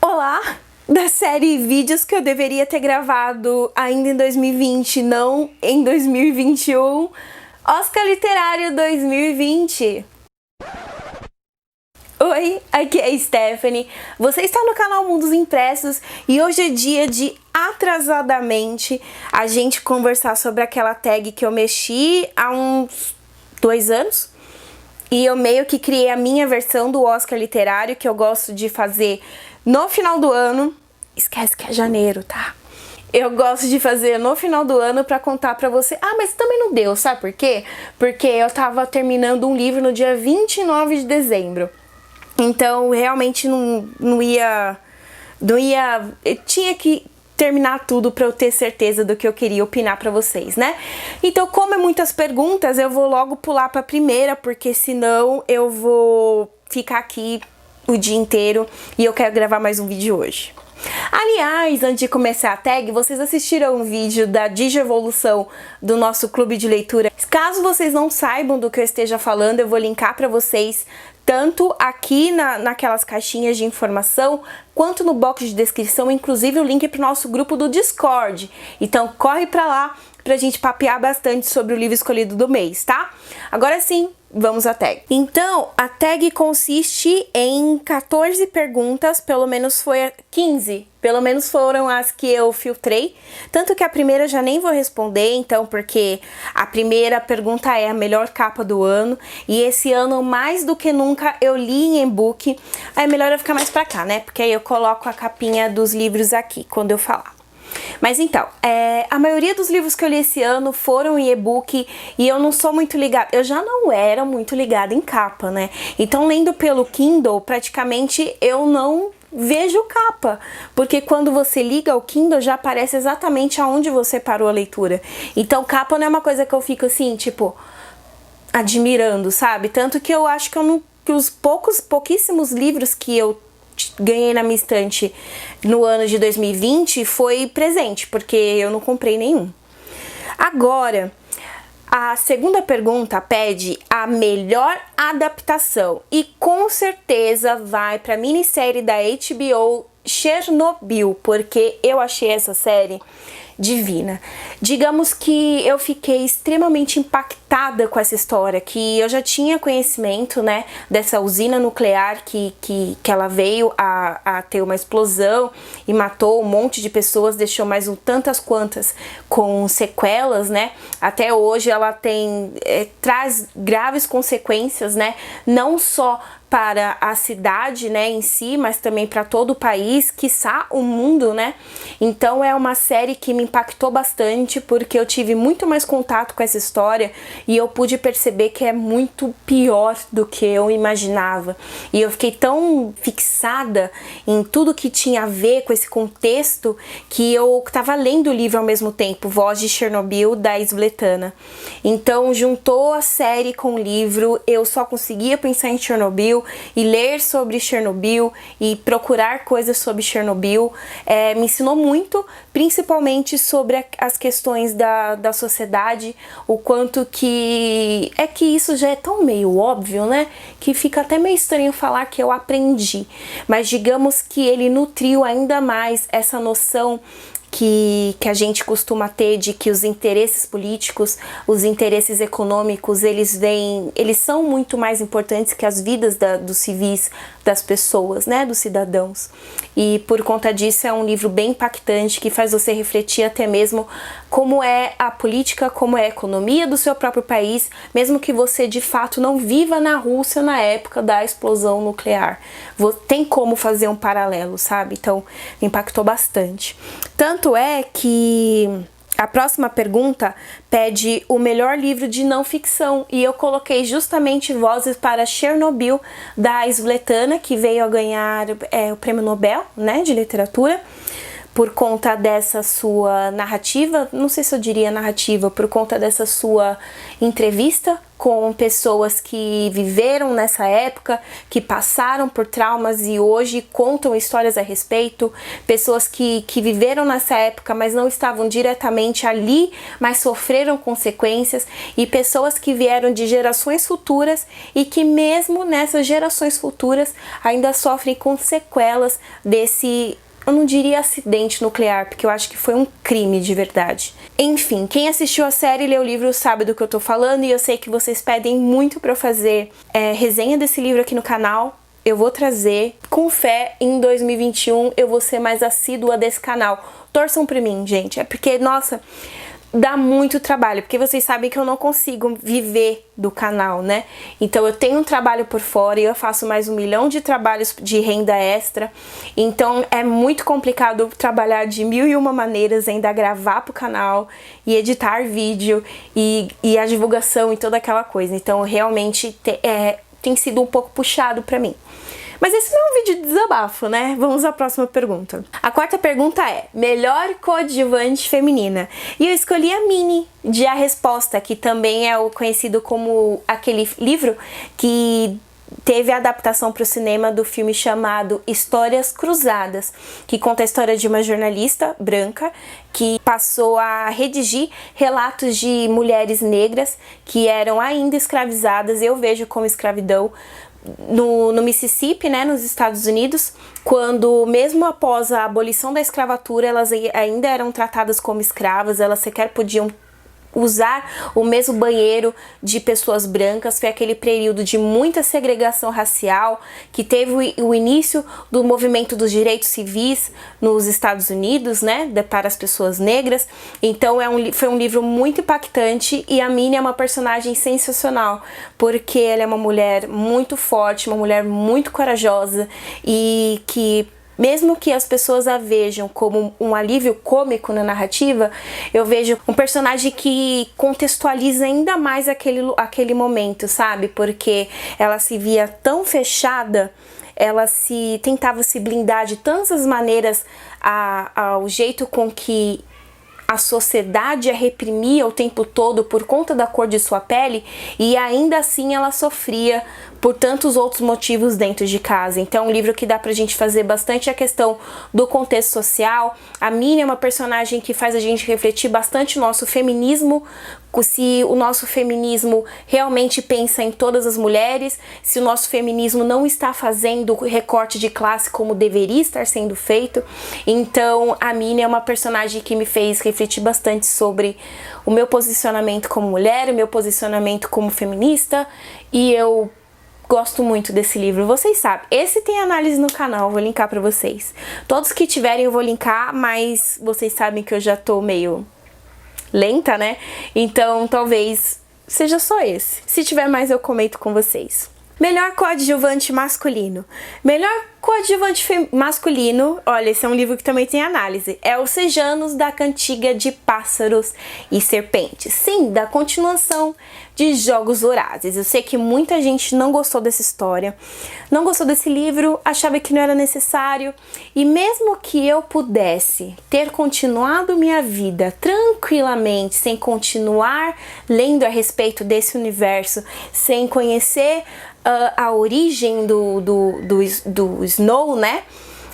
Olá! Da série vídeos que eu deveria ter gravado ainda em 2020, não em 2021. Oscar Literário 2020. Oi, aqui é a Stephanie. Você está no canal Mundos Impressos e hoje é dia de atrasadamente a gente conversar sobre aquela tag que eu mexi há uns 2 anos. E eu meio que criei a minha versão do Oscar Literário, que eu gosto de fazer no final do ano. Esquece que é janeiro, tá? Eu gosto de fazer no final do ano pra contar pra você. Ah, mas também não deu, sabe por quê? Porque eu tava terminando um livro no dia 29 de dezembro. Então, realmente não ia... Eu tinha que terminar tudo pra eu ter certeza do que eu queria opinar pra vocês, né? Então, como é muitas perguntas, eu vou logo pular pra primeira, porque senão eu vou ficar aqui o dia inteiro e eu quero gravar mais um vídeo hoje. Aliás, antes de começar a tag, vocês assistiram um vídeo da Digievolução do nosso clube de leitura. Caso vocês não saibam do que eu esteja falando, eu vou linkar pra vocês tanto aqui naquelas caixinhas de informação, quanto no box de descrição, inclusive o link pro nosso grupo do Discord. Então corre pra lá pra gente papear bastante sobre o livro escolhido do mês, tá? Agora sim, vamos à tag. Então, a tag consiste em 14 perguntas, pelo menos foi 15. Pelo menos foram as que eu filtrei. Tanto que a primeira eu já nem vou responder, então, porque a primeira pergunta é a melhor capa do ano. E esse ano, mais do que nunca, eu li em e-book. É melhor eu ficar mais pra cá, né? Porque aí eu coloco a capinha dos livros aqui, quando eu falar. Mas então, a maioria dos livros que eu li esse ano foram em e-book e eu não sou muito ligada, eu já não era muito ligada em capa, né? Então, lendo pelo Kindle, praticamente eu não vejo capa, porque quando você liga o Kindle já aparece exatamente aonde você parou a leitura. Então, capa não é uma coisa que eu fico assim, tipo, admirando, sabe? Tanto que eu acho que os pouquíssimos livros que eu ganhei na minha estante no ano de 2020 foi presente, porque eu não comprei nenhum. Agora, a segunda pergunta pede a melhor adaptação e com certeza vai para a minissérie da HBO Chernobyl, porque eu achei essa série divina. Digamos que eu fiquei extremamente impactada com essa história, que eu já tinha conhecimento, né, dessa usina nuclear que ela veio a ter uma explosão e matou um monte de pessoas, deixou mais tantas quantas com sequelas, né? Até hoje ela traz graves consequências, né? Não só para a cidade, né, em si, mas também para todo o país, quiçá o mundo, né? Então é uma série que me impactou bastante, porque eu tive muito mais contato com essa história e eu pude perceber que é muito pior do que eu imaginava. E eu fiquei tão fixada em tudo que tinha a ver com esse contexto que eu estava lendo o livro ao mesmo tempo, Voz de Chernobyl, da Svetlana. Então juntou a série com o livro, eu só conseguia pensar em Chernobyl e ler sobre Chernobyl e procurar coisas sobre Chernobyl. Me ensinou muito, principalmente sobre as questões da sociedade, o quanto que isso já é tão meio óbvio, né, que fica até meio estranho falar que eu aprendi, mas digamos que ele nutriu ainda mais essa noção que a gente costuma ter de que os interesses políticos, os interesses econômicos, eles são muito mais importantes que as vidas dos civis, das pessoas, né, dos cidadãos. E por conta disso é um livro bem impactante que faz você refletir até mesmo como é a política, como é a economia do seu próprio país, mesmo que você de fato não viva na Rússia na época da explosão nuclear. Tem como fazer um paralelo, sabe? Então me impactou bastante. Tanto é que a próxima pergunta pede o melhor livro de não ficção e eu coloquei justamente Vozes para Chernobyl, da Svetlana, que veio a ganhar o Prêmio Nobel, né, de literatura, por conta dessa sua narrativa, não sei se eu diria narrativa, por conta dessa sua entrevista com pessoas que viveram nessa época, que passaram por traumas e hoje contam histórias a respeito, pessoas que viveram nessa época, mas não estavam diretamente ali, mas sofreram consequências, e pessoas que vieram de gerações futuras e que mesmo nessas gerações futuras ainda sofrem com sequelas desse, eu não diria acidente nuclear, porque eu acho que foi um crime de verdade. Enfim, quem assistiu a série e leu o livro sabe do que eu tô falando, e eu sei que vocês pedem muito pra eu fazer resenha desse livro aqui no canal. Eu vou trazer, com fé, em 2021 eu vou ser mais assídua desse canal. Torçam pra mim, gente, é porque, nossa, dá muito trabalho, porque vocês sabem que eu não consigo viver do canal, né? Então eu tenho um trabalho por fora e eu faço mais 1 milhão de trabalhos de renda extra, então é muito complicado trabalhar de 1001 maneiras, ainda gravar pro canal e editar vídeo e a divulgação e toda aquela coisa. Então realmente tem sido um pouco puxado pra mim. Mas esse não é um vídeo de desabafo, né? Vamos à próxima pergunta. A quarta pergunta é: melhor coadjuvante feminina? E eu escolhi a Minnie de A Resposta, que também é o conhecido como aquele livro que teve a adaptação para o cinema do filme chamado Histórias Cruzadas, que conta a história de uma jornalista branca que passou a redigir relatos de mulheres negras que eram ainda escravizadas, eu vejo como escravidão, no Mississippi, né, nos Estados Unidos, quando mesmo após a abolição da escravatura, elas ainda eram tratadas como escravas, elas sequer podiam usar o mesmo banheiro de pessoas brancas. Foi aquele período de muita segregação racial que teve o início do movimento dos direitos civis nos Estados Unidos, né, para as pessoas negras. Então foi um livro muito impactante, e a Minnie é uma personagem sensacional, porque ela é uma mulher muito forte, uma mulher muito corajosa, e que mesmo que as pessoas a vejam como um alívio cômico na narrativa, eu vejo um personagem que contextualiza ainda mais aquele momento, sabe? Porque ela se via tão fechada, ela tentava se blindar de tantas maneiras ao jeito com que a sociedade a reprimia o tempo todo por conta da cor de sua pele, e ainda assim ela sofria por tantos outros motivos dentro de casa. Então é um livro que dá pra gente fazer bastante a questão do contexto social. A Minnie é uma personagem que faz a gente refletir bastante o nosso feminismo, se o nosso feminismo realmente pensa em todas as mulheres, se o nosso feminismo não está fazendo recorte de classe como deveria estar sendo feito. Então a Minnie é uma personagem que me fez refletir bastante sobre o meu posicionamento como mulher, o meu posicionamento como feminista, e eu gosto muito desse livro. Vocês sabem, esse tem análise no canal, vou linkar pra vocês. Todos que tiverem eu vou linkar, mas vocês sabem que eu já tô meio lenta, né? Então talvez seja só esse. Se tiver mais eu comento com vocês. Melhor coadjuvante masculino. Melhor coadjuvante masculino, olha, esse é um livro que também tem análise, é Os Sejanos da Cantiga de Pássaros e Serpentes. Sim, da continuação de Jogos Vorazes. Eu sei que muita gente não gostou dessa história, não gostou desse livro, achava que não era necessário, e mesmo que eu pudesse ter continuado minha vida tranquilamente, sem continuar lendo a respeito desse universo, sem conhecer a origem do Snow, né?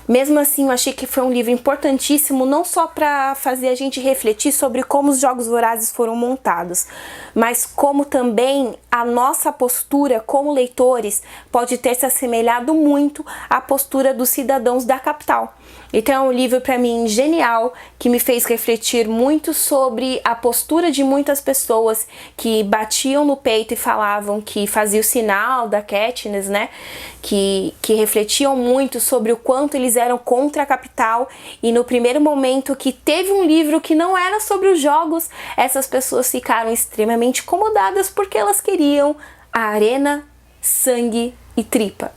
Mesmo assim, eu achei que foi um livro importantíssimo, não só para fazer a gente refletir sobre como os Jogos Vorazes foram montados, mas como também a nossa postura como leitores pode ter se assemelhado muito à postura dos cidadãos da capital. Então é um livro para mim genial, que me fez refletir muito sobre a postura de muitas pessoas que batiam no peito e falavam que fazia o sinal da Katniss, né? Que refletiam muito sobre o quanto eles eram contra a capital, e no primeiro momento que teve um livro que não era sobre os jogos, essas pessoas ficaram extremamente incomodadas porque elas queriam a arena, sangue e tripa.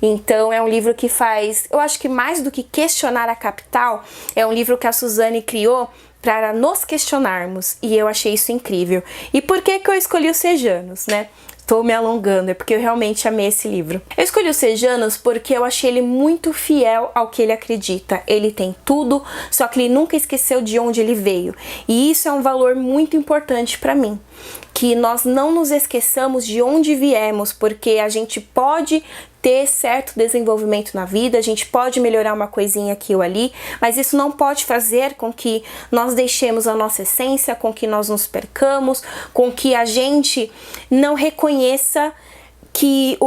Então é um livro que faz, eu acho que mais do que questionar a capital, é um livro que a Suzane criou para nos questionarmos, e eu achei isso incrível. E por que que eu escolhi Os Sejanos, né? tô me alongando, é porque eu realmente amei esse livro. Eu escolhi Os Sejanos porque eu achei ele muito fiel ao que ele acredita. Ele tem tudo, só que ele nunca esqueceu de onde ele veio. E isso é um valor muito importante para mim. Que nós não nos esqueçamos de onde viemos, porque a gente pode ter certo desenvolvimento na vida, a gente pode melhorar uma coisinha aqui ou ali, mas isso não pode fazer com que nós deixemos a nossa essência, com que nós nos percamos, com que a gente não reconheça que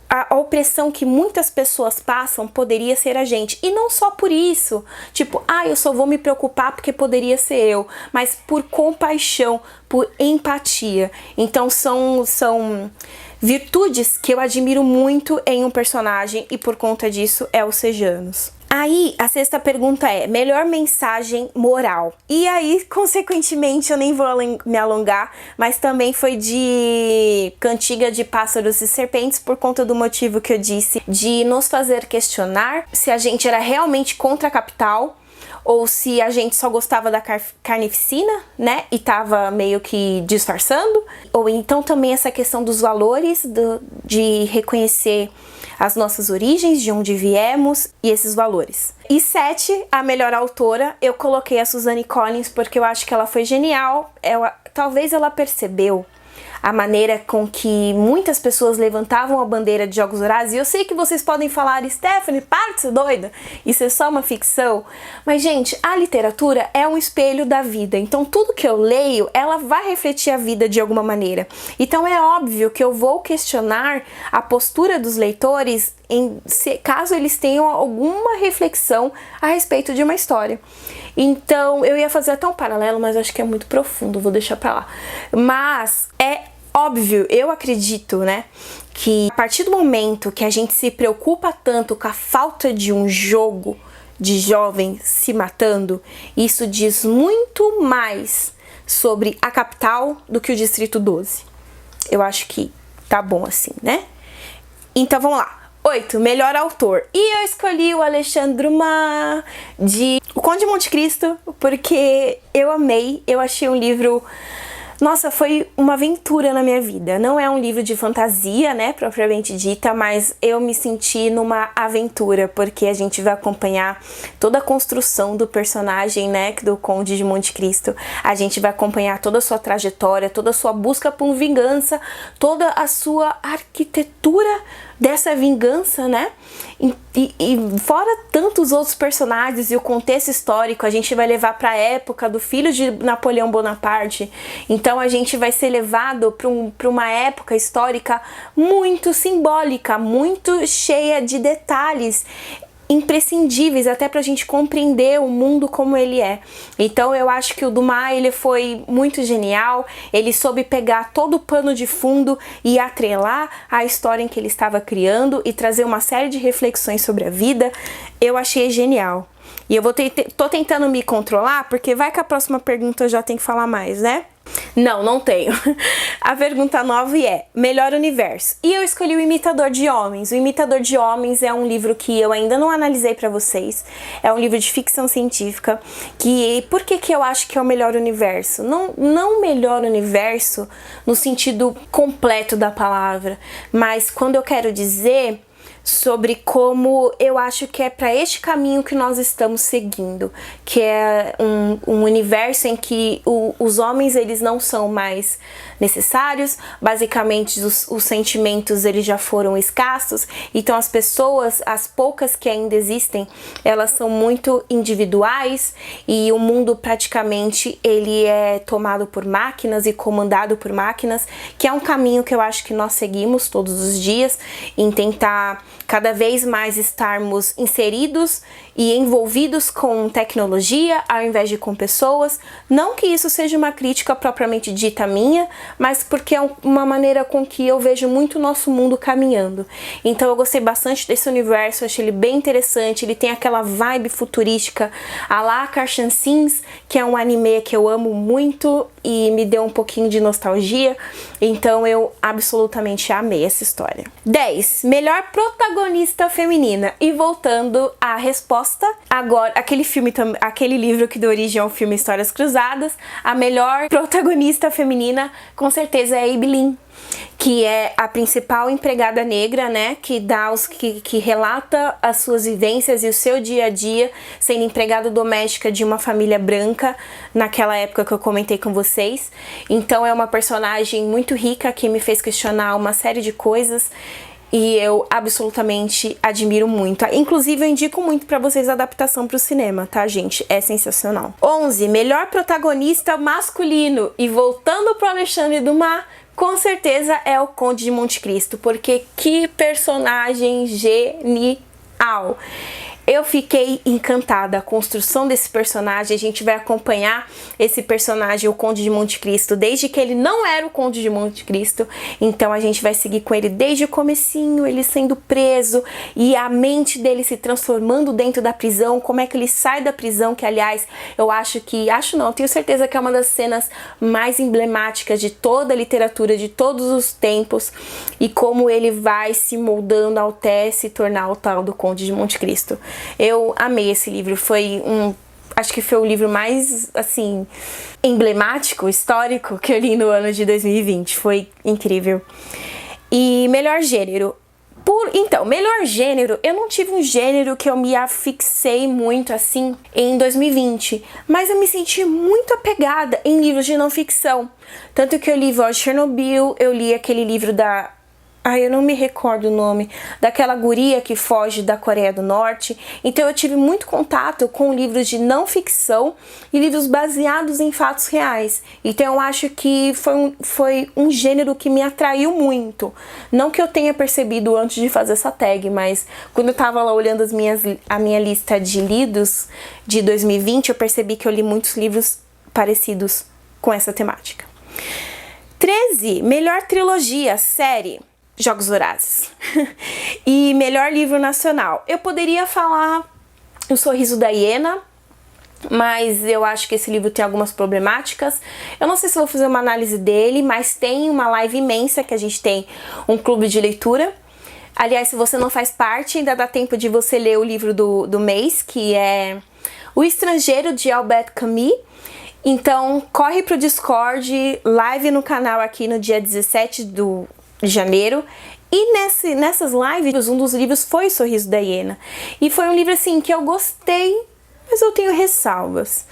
a opressão que muitas pessoas passam poderia ser a gente. E não só por isso, tipo, eu só vou me preocupar porque poderia ser eu, mas por compaixão, por empatia. Então são virtudes que eu admiro muito em um personagem e por conta disso é Os Sejanos. Aí, a sexta pergunta é, melhor mensagem moral. E aí, consequentemente, eu nem vou me alongar, mas também foi de Cantiga de Pássaros e Serpentes, por conta do motivo que eu disse, de nos fazer questionar se a gente era realmente contra a capital, ou se a gente só gostava da carnificina, né, e tava meio que disfarçando. Ou então também essa questão dos valores, de reconhecer as nossas origens, de onde viemos e esses valores. E 7, a melhor autora, eu coloquei a Suzanne Collins porque eu acho que ela foi genial. Talvez ela percebeu a maneira com que muitas pessoas levantavam a bandeira de Jogos Vorazes. E eu sei que vocês podem falar, Stephanie, para de ser doida, isso é só uma ficção. Mas, gente, a literatura é um espelho da vida. Então, tudo que eu leio, ela vai refletir a vida de alguma maneira. Então, é óbvio que eu vou questionar a postura dos leitores caso eles tenham alguma reflexão a respeito de uma história. Então, eu ia fazer até um paralelo, mas acho que é muito profundo, vou deixar pra lá. Mas é óbvio, eu acredito, né, que a partir do momento que a gente se preocupa tanto com a falta de um jogo de jovens se matando, isso diz muito mais sobre a capital do que o Distrito 12. Eu acho que tá bom assim, né? Então, vamos lá. 8, melhor autor. E eu escolhi o Alexandre Dumas de O Conde de Monte Cristo, porque eu amei, eu achei um livro... Nossa, foi uma aventura na minha vida. Não é um livro de fantasia, né, propriamente dita, mas eu me senti numa aventura, porque a gente vai acompanhar toda a construção do personagem, né, do Conde de Monte Cristo. A gente vai acompanhar toda a sua trajetória, toda a sua busca por vingança, toda a sua arquitetura dessa vingança, né? E fora tantos outros personagens e o contexto histórico, a gente vai levar para a época do filho de Napoleão Bonaparte. Então a gente vai ser levado para uma época histórica muito simbólica, muito cheia de detalhes imprescindíveis até pra gente compreender o mundo como ele é. Então eu acho que o Dumas, ele foi muito genial, ele soube pegar todo o pano de fundo e atrelar a história em que ele estava criando e trazer uma série de reflexões sobre a vida. Eu achei genial. E eu tô tentando me controlar, porque vai que a próxima pergunta eu já tenho que falar mais, né? Não tenho. A pergunta 9 é melhor universo. E eu escolhi O Imitador de Homens. O Imitador de Homens é um livro que eu ainda não analisei pra vocês. É um livro de ficção científica. Por que eu acho que é o melhor universo? Não o melhor universo no sentido completo da palavra, mas quando eu quero dizer sobre como eu acho que é para este caminho que nós estamos seguindo, que é um universo em que os homens, eles não são mais necessários, basicamente os sentimentos, eles já foram escassos, então as pessoas, as poucas que ainda existem, elas são muito individuais e o mundo praticamente ele é tomado por máquinas e comandado por máquinas, que é um caminho que eu acho que nós seguimos todos os dias em tentar cada vez mais estarmos inseridos e envolvidos com tecnologia ao invés de com pessoas. Não que isso seja uma crítica propriamente dita minha, mas porque é uma maneira com que eu vejo muito o nosso mundo caminhando. Então eu gostei bastante desse universo, achei ele bem interessante, ele tem aquela vibe futurística a la Carson Sims, que é um anime que eu amo muito e me deu um pouquinho de nostalgia, então eu absolutamente amei essa história. 10. Melhor protagonista protagonista feminina. E voltando à resposta, agora, aquele livro que deu origem ao filme Histórias Cruzadas, a melhor protagonista feminina, com certeza, é a Eibelin, que é a principal empregada negra, né, que relata as suas vivências e o seu dia a dia sendo empregada doméstica de uma família branca naquela época que eu comentei com vocês. Então é uma personagem muito rica que me fez questionar uma série de coisas e eu absolutamente admiro muito. Inclusive eu indico muito pra vocês a adaptação pro cinema, tá, gente? É sensacional. 11. Melhor protagonista masculino. E voltando pro Alexandre Dumas, com certeza é o Conde de Monte Cristo, porque que personagem genial! Eu fiquei encantada. A construção desse personagem, a gente vai acompanhar esse personagem, o Conde de Monte Cristo, desde que ele não era o Conde de Monte Cristo. Então a gente vai seguir com ele desde o comecinho, ele sendo preso e a mente dele se transformando dentro da prisão, como é que ele sai da prisão, que aliás, tenho certeza que é uma das cenas mais emblemáticas de toda a literatura, de todos os tempos, e como ele vai se moldando até se tornar o tal do Conde de Monte Cristo. Eu amei esse livro, acho que foi o livro mais, assim, emblemático, histórico que eu li no ano de 2020, foi incrível. E melhor gênero. Melhor gênero, eu não tive um gênero que eu me afixei muito, assim, em 2020, mas eu me senti muito apegada em livros de não ficção. Tanto que eu li Voz de Chernobyl, eu li aquele livro eu não me recordo o nome, daquela guria que foge da Coreia do Norte. Então eu tive muito contato com livros de não ficção e livros baseados em fatos reais. Então eu acho que foi um gênero que me atraiu muito. Não que eu tenha percebido antes de fazer essa tag, mas quando eu tava lá olhando a minha lista de lidos de 2020, eu percebi que eu li muitos livros parecidos com essa temática. 13. Melhor trilogia, série. Jogos Vorazes. E melhor livro nacional. Eu poderia falar O Sorriso da Hiena, mas eu acho que esse livro tem algumas problemáticas. Eu não sei se vou fazer uma análise dele, mas tem uma live imensa que a gente tem um clube de leitura. Aliás, se você não faz parte, ainda dá tempo de você ler o livro do mês, que é O Estrangeiro, de Albert Camus. Então, corre pro Discord, live no canal aqui no dia 17 de janeiro. E nessas lives, um dos livros foi Sorriso da Hiena. E foi um livro, assim, que eu gostei, mas eu tenho ressalvas.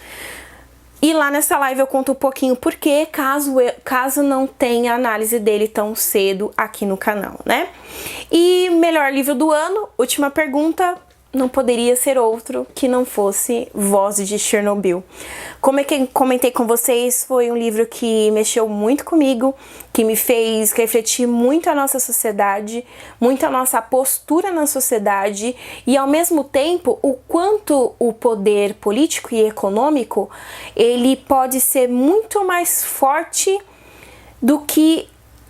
E lá nessa live eu conto um pouquinho porquê, caso não tenha análise dele tão cedo aqui no canal, né? E melhor livro do ano, última pergunta, não poderia ser outro que não fosse Voz de Chernobyl. Como é que comentei com vocês, foi um livro que mexeu muito comigo, que me fez refletir muito a nossa sociedade, muito a nossa postura na sociedade e, ao mesmo tempo, o quanto o poder político e econômico, ele pode ser muito mais forte do que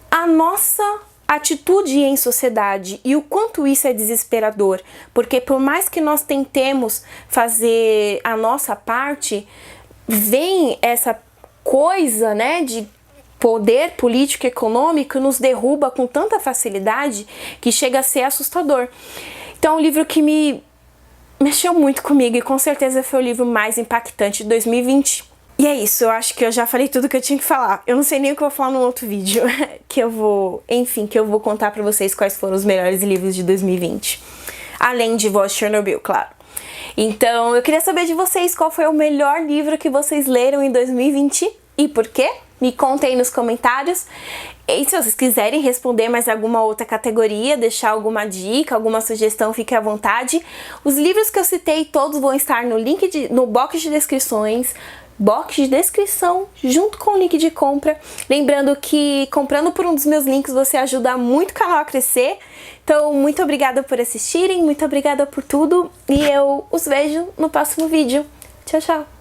a nossa atitude em sociedade e o quanto isso é desesperador, porque por mais que nós tentemos fazer a nossa parte, vem essa coisa, né, de poder político e econômico nos derruba com tanta facilidade que chega a ser assustador. Então é um livro que me mexeu muito comigo e com certeza foi o livro mais impactante de 2020. E é isso, eu acho que eu já falei tudo que eu tinha que falar. Eu não sei nem o que eu vou falar num outro vídeo, que eu vou contar pra vocês quais foram os melhores livros de 2020. Além de Voz de Chernobyl, claro. Então, eu queria saber de vocês qual foi o melhor livro que vocês leram em 2020 e por quê? Me contem aí nos comentários. E se vocês quiserem responder mais alguma outra categoria, deixar alguma dica, alguma sugestão, fique à vontade. Os livros que eu citei todos vão estar no box de descrição junto com o link de compra. Lembrando que comprando por um dos meus links você ajuda muito o canal a crescer. Então, muito obrigada por assistirem, muito obrigada por tudo e eu os vejo no próximo vídeo. Tchau, tchau!